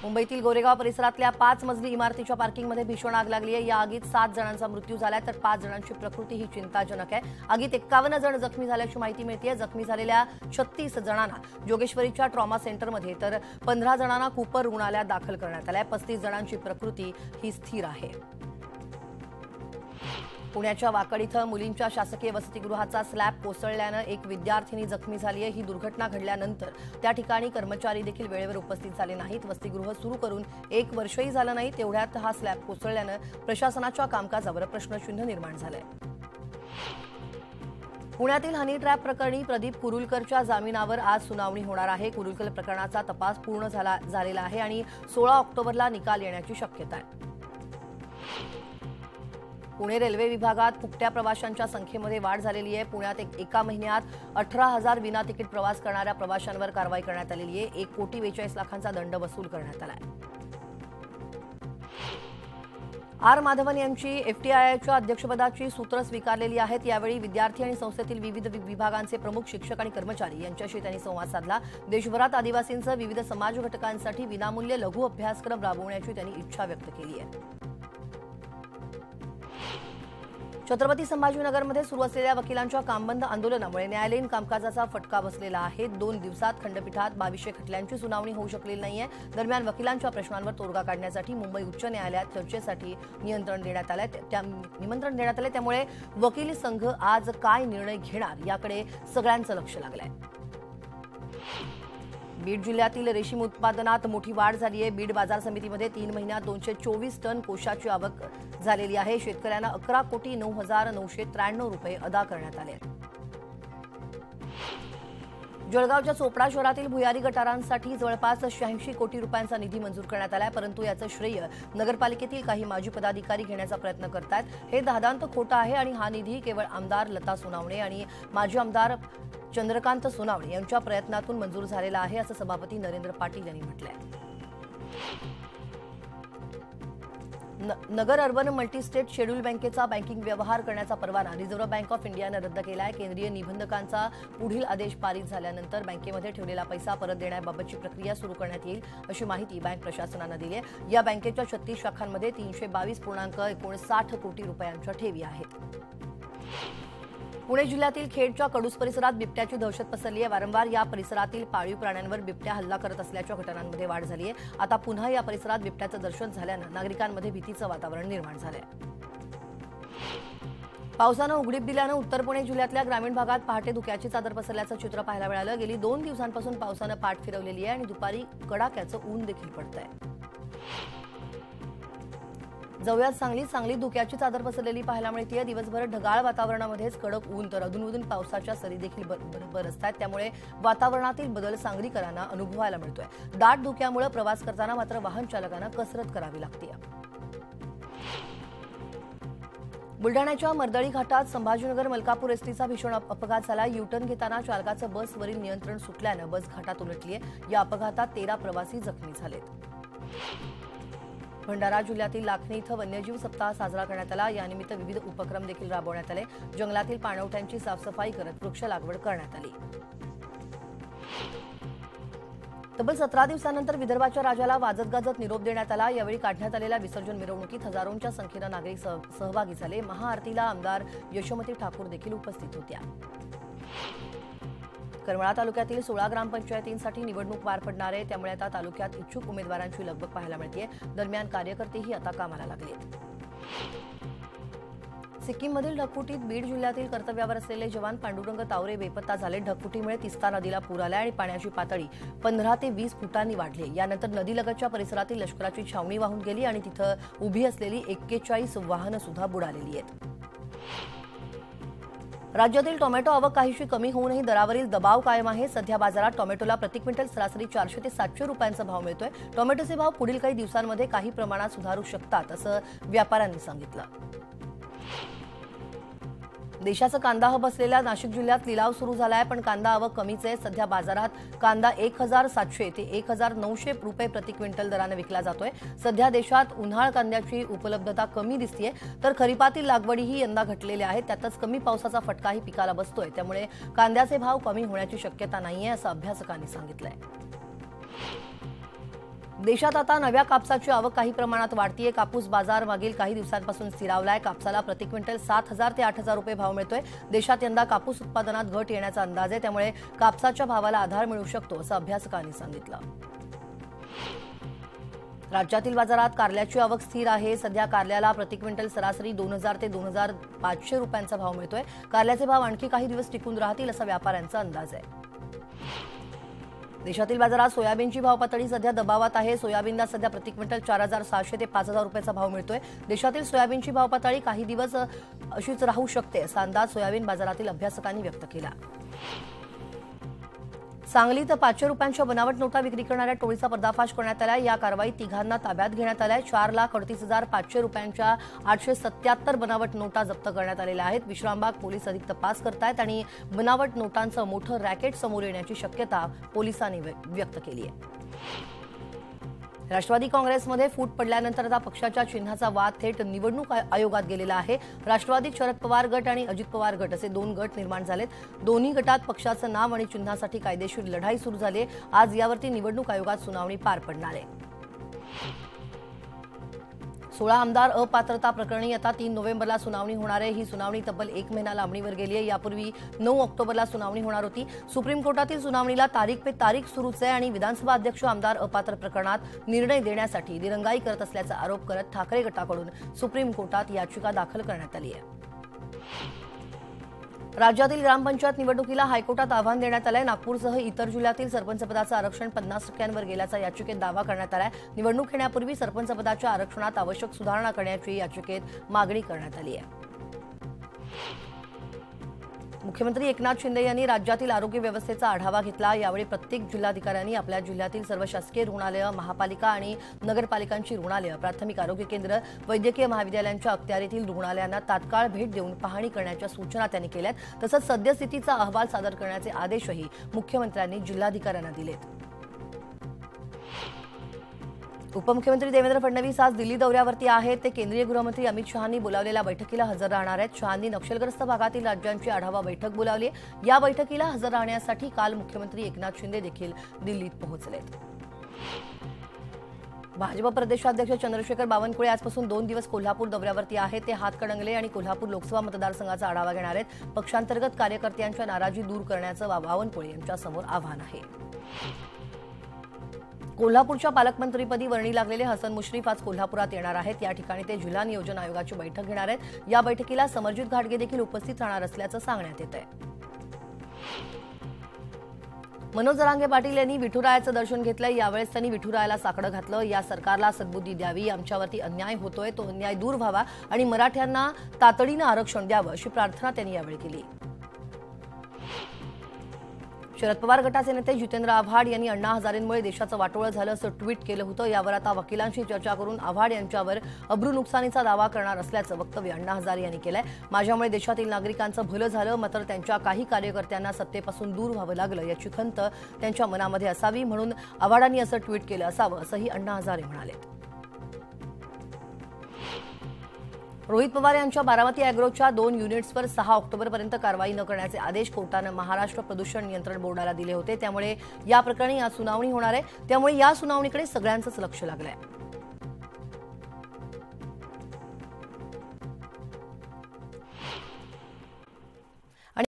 मुंबईतील गोरेगाव परिसरातल्या 5 मजली इमारतीच्या पार्किंगमध्ये भीषण आग लागली आहे। या आगीत 7 जणांचा मृत्यू झालाय तर 5 जणांची प्रकृती ही चिंताजनक आहे। आगीत 51 जण जखमी झाल्याची माहिती मिळते। जखमी झालेल्या 36 जणांना जोगेश्वरीच्या ट्रॉमा सेंटरमध्ये तर 15 जणांना कूपर रुग्णालयात दाखल करण्यात आले आहे। 35 जणांची प्रकृती ही स्थिर आहे। पुण्याच्या वाकड इथं मुलींच्या शासकीय वसतिगृहाचा स्लॅब कोसळल्यानं एक विद्यार्थिनी जखमी झाली आहे। ही दुर्घटना घडल्यानंतर त्या ठिकाणी कर्मचारी देखील वेळेवर उपस्थित झाले नाहीत। वसतिगृह सुरू करून 1 वर्षही झालं नाही तेवढ्यात हा स्लॅब कोसळल्यानं प्रशासनाच्या कामकाजावर प्रश्नचिन्ह निर्माण झालंय। पुण्यातील हनी ट्रॅप प्रकरणी प्रदीप कुरुलकरच्या जामिनावर आज सुनावणी होणार आहे। कुरुलकर प्रकरणाचा तपास पूर्ण झालेला आहे आणि 16 ऑक्टोबरला निकाल येण्याची शक्यता आहे। पुणे रेल्वे विभागात फुकट्या प्रवाशांच्या संख्येमध्ये वाढ झालेली आहे। पुण्यात एका महिन्यात 18,000 विना तिकीट प्रवास करणाऱ्या प्रवाशांवर कारवाई करण्यात आलेली आहे। 1,42,00,000चा दंड वसूल करण्यात आला आहे। आर माधवन यांची एफटीआयआयच्या अध्यक्षपदाची सूत्र स्वीकारलेली आहेत। यावेळी विद्यार्थी आणि संस्थेतील विविध विभागांचे प्रमुख, शिक्षक आणि कर्मचारी यांच्याशी त्यांनी संवाद साधला। देशभरात आदिवासींसह विविध समाज घटकांसाठी विनामूल्य लघु अभ्यासक्रम राबवण्याची त्यांनी इच्छा व्यक्त केली आहे। छत्रपती संभाजीनगरमध्ये सुरू असलेल्या वकिलांच्या कामबंद आंदोलनामुळे न्यायालयीन कामकाजाचा फटका बसलेला आहे। 2 दिवसात खंडपीठात 2200 खटल्यांची सुनावणी होऊ शकलेली नाहीये। दरम्यान वकिलांच्या प्रश्नांवर तोडगा काढण्यासाठी मुंबई उच्च न्यायालयात चर्चेसाठी निमंत्रण देण्यात आले। त्यामुळे वकील संघ आज काय निर्णय घेणार याकडे सगळ्यांचं लक्ष लागलंय। बीड जिल्ह्यातील रेशीम उत्पादनात मोठी वाढ झाली आहे। बीड बाजार समितीमध्ये 3 महिन्यात 224 टन कोशाची आवक झालेली आहे। शेतकऱ्यांना 11,09,993 रुपये अदा करण्यात आले। जळगावच्या चोपडा शहरातील भुयारी गटारांसाठी जवळपास 86 कोटी रुपयांचा निधी मंजूर करण्यात आलाय, परंतु याचं श्रेय नगरपालिकेतील काही माजी पदाधिकारी घेण्याचा प्रयत्न करतात। हे दादांत खोटं आहे आणि हा निधी केवळ आमदार लता सोनावणे आणि माजी आमदार चंद्रकांत सोनावणे यांच्या प्रयत्नातून मंजूर झालेला आहे, असं सभापती नरेंद्र पाटील यांनी म्हटलंय। नगर अर्बन मल्टीस्टेट शेड्यूल बँकेचा बँकिंग व्यवहार करण्याचा परवाना रिझर्व्ह बँक ऑफ इंडियानं रद्द केला आहे। केंद्रीय निबंधकांचा पुढील आदेश पारित झाल्यानंतर बँकेमध्ये ठेवलेला पैसा परत देण्याबाबतची प्रक्रिया सुरू करण्यात येईल, अशी माहिती बँक प्रशासनानं दिली आहे। या बँकेच्या 36 शाखांमध्ये 322.59 कोटी रुपयांच्या ठेवी आहेत। पुणे जिल्ह्यातील खेडच्या कडूस परिसरात बिबट्याची दहशत पसरली आहे। वारंवार या परिसरातील पाळीव प्राण्यांवर बिबट्या हल्ला करत असल्याच्या घटनांमध्ये वाढ झाली आहे। आता पुन्हा या परिसरात बिबट्याचं दर्शन झाल्यानं नागरिकांमध्ये भीतीचं वातावरण निर्माण झालंय। पावसानं उघडीप दिल्यानं उत्तर पुणे जिल्ह्यातल्या ग्रामीण भागात पहाटे धुक्याची चादर पसरल्याचं चित्र पाहायला मिळालं। गेली 2 दिवसांपासून पावसानं पाठ फिरवलेली आहे आणि दुपारी कडाक्याचं ऊन देखील पडतंय। जवळच सांगलीत धुक्याची चादर पसरलेली पाहायला मिळते। दिवसभर ढगाळ वातावरणामध्येच कडक ऊन तर अधूनमधून पावसाच्या सरी देखील बरसतात। त्यामुळे वातावरणातील बदल सांगलीकरांना अनुभवायला मिळतोय। दाट धुक्यामुळे प्रवास करताना मात्र वाहन चालकांना कसरत करावी लागते। बुलढाण्याच्या मर्दळी घाटात संभाजीनगर मलकापूर एसटीचा भीषण अपघात झाला। युटर्न घेताना चालकाचं बसवरील नियंत्रण सुटल्यानं बस घाटात उलटली आहे। या अपघातात 13 प्रवासी जखमी झालेत। भंडारा जिल्ह्यातील लाखनी इथं वन्यजीव सप्ताह साजरा करण्यात आला। यानिमित्त विविध उपक्रम देखील राबवण्यात आले। जंगलातील पाणवठ्यांची साफसफाई करत वृक्ष लागवड करण्यात आली। तब्बल 17 दिवसांनंतर विदर्भाच्या राजाला वाजत गाजत निरोप देण्यात आला। यावेळी काढण्यात आलेल्या विसर्जन मिरवणुकीत हजारोंच्या संख्येनं नागरिक सहभागी झाले। महाआरतीला आमदार यशोमती ठाकूर देखील उपस्थित होत्या। करमाळा तालुक्यातील 16 ग्रामपंचायतींसाठी निवडणूक पार पडणार आहे, त्यामुळे आता तालुक्यात इच्छुक उमेदवारांची लगबग पाहायला मिळते। दरम्यान कार्यकर्तेही आता कामाला लागलेत। सिक्कीममधील ढगफुटीत बीड जिल्ह्यातील कर्तव्यावर असलेले जवान पांडुरंग तावरे बेपत्ता झाले। ढगफुटीमुळे तिस्ता नदीला पूर आला आणि पाण्याची पातळी 15 ते 20 फुटांनी वाढली। यानंतर नदीलगतच्या परिसरातील लष्कराची छावणी वाहून गेली आणि तिथं उभी असलेली 41 वाहनं सुद्धा बुडालेली आहेत। राज्यातील टोमॅटो आवक काहीशी कमी होऊनही दरावरील दबाव कायम आहे। सध्या बाजारात टोमॅटोला प्रति क्विंटल सरासरी 400 ते 700 रुपयांचा भाव मिळतोय। टोमॅटोचे भाव पुढील काही दिवसांमध्ये काही प्रमाणात सुधारू शकतात, असं व्यापाऱ्यांनी सांगितलं। देशाचा कांदा हब असलेल्या नाशिक जिल्ह्यात लिलाव सुरू झाला आहे, पण कांदा आवक कमीच आहे। सध्या बाजारात कांदा 1,700 ते 1,900 रुपये प्रति क्विंटल दराने विकला जातोय। सध्या देशात उन्हाळ कांद्याची उपलब्धता कमी दिसतेय, तर खरीपातील लागवडीही यंदा घटलेल्या आहेत। त्यातच कमी पावसाचा फटकाही पिकाला बसतोय, त्यामुळे कांद्याचे भाव कमी होण्याची शक्यता नाहीये, असं अभ्यासकांनी सांगितलंय। देशात आता नव्या कापसाची आवक काही प्रमाणात वाढतीये। कापूस बाजार मागील काही दिवसांपासून स्थिरावलाय। कापसाला प्रति क्विंटल 7,000 ते 8,000 रुपये भाव मिळतोय। देशात यंदा कापूस उत्पादनात घट येण्याचा अंदाज आहे, त्यामुळे कापसाच्या भावाला आधार मिळू शकतो असं अभ्यासकांनी सांगितलं। राज्यातील बाजारात कारल्याची आवक स्थिर आहे। सध्या कारल्याला प्रति क्विंटल सरासरी 2,000 ते 2,500 रुपयांचा भाव मिळतोय। कारल्याचे भाव आणखी काही दिवस टिकून राहतील असा व्यापाऱ्यांचा अंदाज आहे। देशातील बाजारात सोयाबीनची भाव पातळी सध्या दबावात आहे। सोयाबीनला सध्या प्रति क्विंटल 4,600 ते 5,000 रुपयाचा भाव मिळतोय। देशातील सोयाबीनची भाव पातळी काही दिवस अशीच राहू शकते असा अंदाज सोयाबीन बाजारातील अभ्यासकांनी व्यक्त केला। सांगलीत 500 रुपयांच्या बनावट नोटा विक्री करणाऱ्या टोळीचा पर्दाफाश करण्यात आला। या कारवाईत तिघांना ताब्यात घेण्यात आलंय। 4,38,500 रुपयांच्या 877 बनावट नोटा जप्त करण्यात आलेल्या आहेत। विश्रामबाग पोलीस अधिक तपास करतायत आणि बनावट नोटांचं मोठं रॅकेट समोर येण्याची शक्यता पोलिसांनी व्यक्त केली आहे। राष्ट्रवादी काँग्रेसमध्ये फूट पडल्यानंतर आता पक्षाच्या चिन्हाचा वाद थेट निवडणूक आयोगात गेलेला आहे। राष्ट्रवादीत शरद पवार गट आणि अजित पवार गट असे दोन गट निर्माण झालेत। दोन्ही गटात पक्षाचं नाव आणि चिन्हासाठी कायदेशीर लढाई सुरू झाली आहे। आज यावरती निवडणूक आयोगात सुनावणी पार पडणार आहे। 16 आमदार अपात्रता प्रकरणी आता 3 नोव्हेंबरला सुनावणी होणार आहे। ही सुनावणी तब्बल 1 महिना लांबणीवर गेली आहे। यापूर्वी 9 ऑक्टोबरला सुनावणी होणार होती। सुप्रीम कोर्टातील सुनावणीला तारीख पे तारीख सुरूच आहे आणि विधानसभा अध्यक्ष आमदार अपात्र प्रकरणात निर्णय देण्यासाठी दिरंगाई करत असल्याचा आरोप करत ठाकरे गटाकडून सुप्रीम कोर्टात याचिका दाखल करण्यात आली आहे। राज्यातील ग्रामपंचायत निवडणुकीला हायकोर्टात आव्हान देण्यात आलंय। नागपूरसह इतर जिल्ह्यातील सरपंचपदाचं आरक्षण 50% गेल्याचा याचिकेत दावा करण्यात आलाय। निवडणूक घेण्यापूर्वी सरपंचपदाच्या आरक्षणात आवश्यक सुधारणा करण्याची याचिकेत मागणी करण्यात आली आहे। मुख्यमंत्री एकनाथ शिंदे यांनी राज्यातील आरोग्य व्यवस्थेचा आढावा घेतला। यावेळी प्रत्येक जिल्हाधिकाऱ्यांनी आपल्या जिल्ह्यातील सर्व शासकीय रुग्णालयं, महापालिका आणि नगरपालिकांची रुग्णालयं, प्राथमिक आरोग्य केंद्र, वैद्यकीय महाविद्यालयांच्या अखत्यारीतील रुग्णालयांना तात्काळ भेट देऊन पाहणी करण्याच्या सूचना त्यांनी केल्यात। तसंच सद्यस्थितीचा अहवाल सादर करण्याचे आदेशही मुख्यमंत्र्यांनी जिल्हाधिकाऱ्यांना दिलेत। उपमुख्यमंत्री देवेंद्र फडणवीस आज दिल्ली दौऱ्यावरती आहेत। ते केंद्रीय गृहमंत्री अमित शहांनी बोलावलेल्या बैठकीला हजर राहणार आहेत। शहांनी नक्षलग्रस्त भागातील राज्यांची आढावा बैठक बोलावली आहे। या बैठकीला हजर राहण्यासाठी काल मुख्यमंत्री एकनाथ शिंदे देखील दिल्लीत पोहोचलेत। भाजप प्रदेशाध्यक्ष चंद्रशेखर बावनकुळे आजपासून 2 दिवस कोल्हापूर दौऱ्यावरती आहेत। ते हातकणंगले आणि कोल्हापूर लोकसभा मतदारसंघाचा आढावा घेणार आहेत। पक्षांतर्गत कार्यकर्त्यांच्या नाराजी दूर करण्याचं बावनकुळे यांच्यासमोर आव्हान आहे। कोल्हापूरच्या पालकमंत्रीपदी वर्णी लागलेले हसन मुश्रीफ आज कोल्हापुरात येणार आहेत। या ठिकाणी ते जिल्हा नियोजन आयोगाची बैठक घेणार आहेत। या बैठकीला समरजित घाटगे देखील उपस्थित राहणार असल्याचं सांगण्यात येत आहे। मनोज जरांगे पाटील यांनी विठुरायाचं दर्शन घेतलंय। यावेळेस त्यांनी विठुरायाला साकडं घातलं। या सरकारला सद्बुद्धी द्यावी, आमच्यावरती अन्याय होतोय, तो अन्याय दूर व्हावा आणि मराठ्यांना तातडीनं आरक्षण द्यावं अशी प्रार्थना त्यांनी यावेळी केली। शरद पवार गटाचे नेते जितेंद्र आव्हाड यांनी अण्णा हजारेंमुळे देशाचं वाटोळं झालं असं ट्विट केलं होतं। यावर आता वकिलांशी चर्चा करून आव्हाड यांच्यावर अब्रू नुकसानीचा दावा करणार असल्याचं वक्तव्य अण्णा हजारे यांनी केलंय। माझ्यामुळे देशातील नागरिकांचं भलं झालं, मात्र त्यांच्या काही कार्यकर्त्यांना सत्तेपासून दूर व्हावं लागलं याची खंत त्यांच्या मनामध्ये असावी, म्हणून आव्हाडांनी असं ट्विट केलं असावं असंही अण्णा हजारे म्हणाले। रोहित पवार यांच्या बारामती अॅग्रोच्या 2 युनिट्सवर 6 ऑक्टोबरपर्यंत कारवाई न करण्याचे आदेश कोर्टानं महाराष्ट्र प्रदूषण नियंत्रण बोर्डाला दिले होते। त्यामुळे या प्रकरणी आज सुनावणी होणार आहे। त्यामुळे या सुनावणीकडे सगळ्यांचंच लक्ष लागलंय।